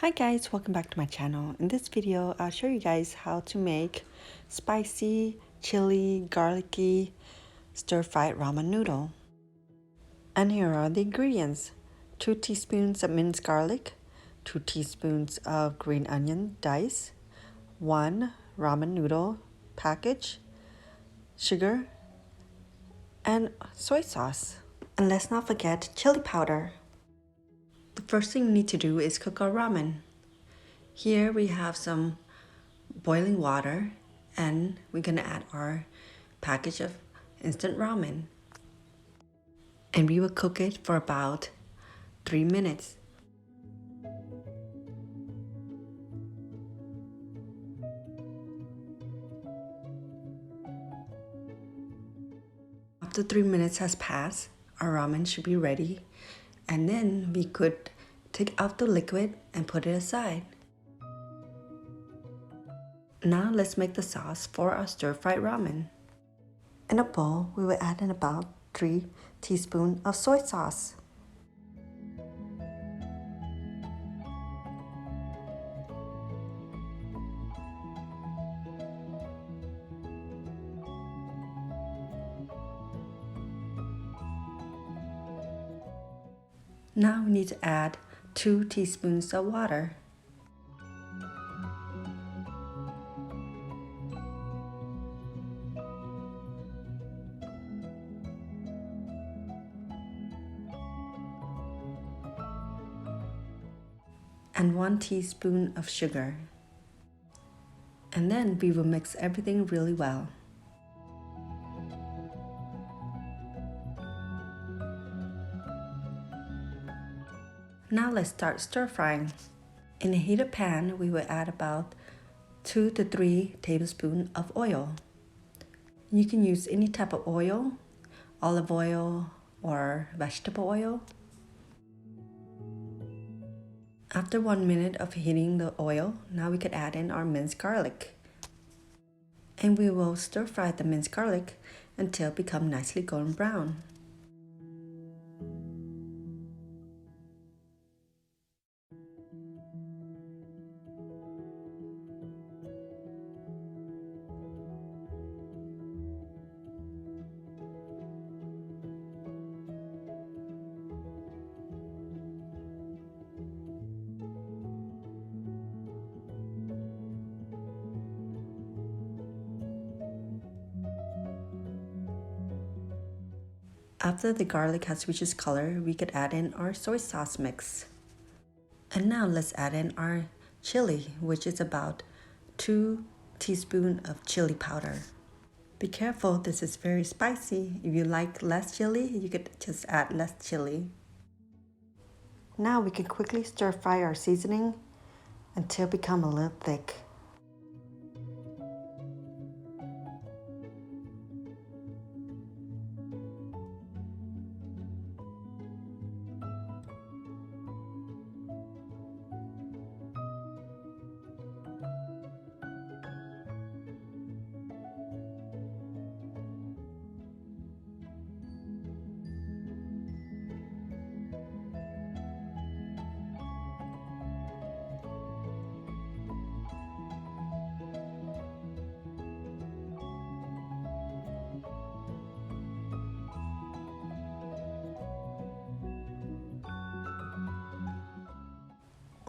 Hi guys, welcome back to my channel. In this video, I'll show you guys how to make spicy, chili, garlicky, stir-fried ramen noodle. And here are the ingredients. 2 teaspoons of minced garlic, 2 teaspoons of green onion diced, 1 ramen noodle package, sugar, and soy sauce. And let's not forget chili powder. The first thing we need to do is cook our ramen. Here we have some boiling water and we're gonna add our package of instant ramen. And we will cook it for about 3 minutes. After 3 minutes has passed, our ramen should be ready, and then we could take out the liquid and put it aside. Now let's make the sauce for our stir-fried ramen. In a bowl, we will add in about 3 teaspoons of soy sauce. Now we need to add 2 teaspoons of water. And 1 teaspoon of sugar. And then we will mix everything really well. Now let's start stir frying. In a heated pan, we will add about 2 to 3 tablespoons of oil. You can use any type of oil, olive oil or vegetable oil. After 1 minute of heating the oil, now we could add in our minced garlic. And we will stir fry the minced garlic until it becomes nicely golden brown. After the garlic has reached its color, we could add in our soy sauce mix. And now let's add in our chili, which is about 2 teaspoons of chili powder. Be careful, this is very spicy. If you like less chili, you could just add less chili. Now we can quickly stir fry our seasoning until it becomes a little thick.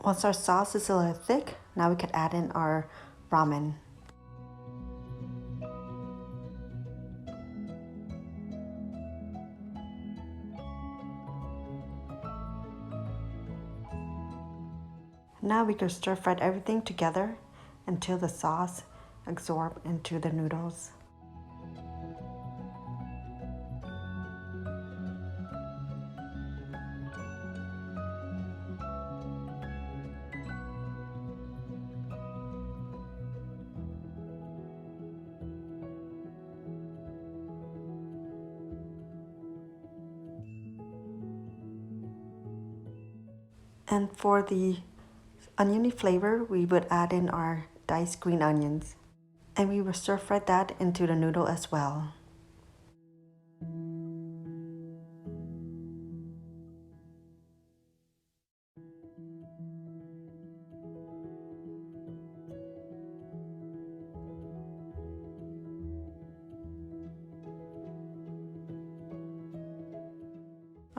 Once our sauce is a little thick, now we could add in our ramen. Now we can stir fry everything together until the sauce absorbs into the noodles. And for the oniony flavor, we would add in our diced green onions. And we will stir fry that into the noodle as well.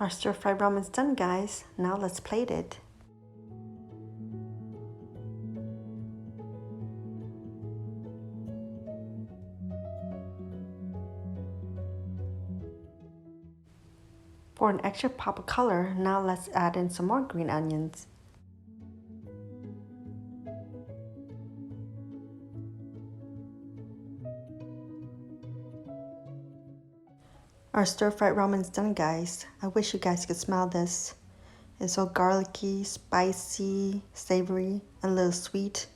Our stir-fried ramen's done, guys. Now let's plate it. For an extra pop of color, now let's add in some more green onions. Our stir-fried ramen's done, guys. I wish you guys could smell this. It's so garlicky, spicy, savory, and a little sweet.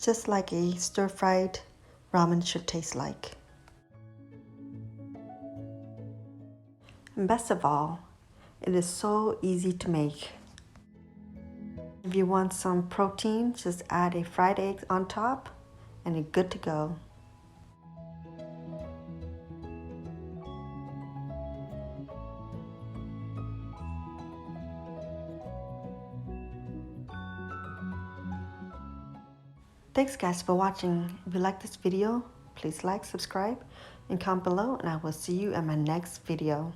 Just like a stir-fried ramen should taste like. And best of all, it is so easy to make. If you want some protein, just add a fried egg on top and you're good to go. Thanks guys for watching. If you like this video, please like, subscribe, and comment below, and I will see you in my next video.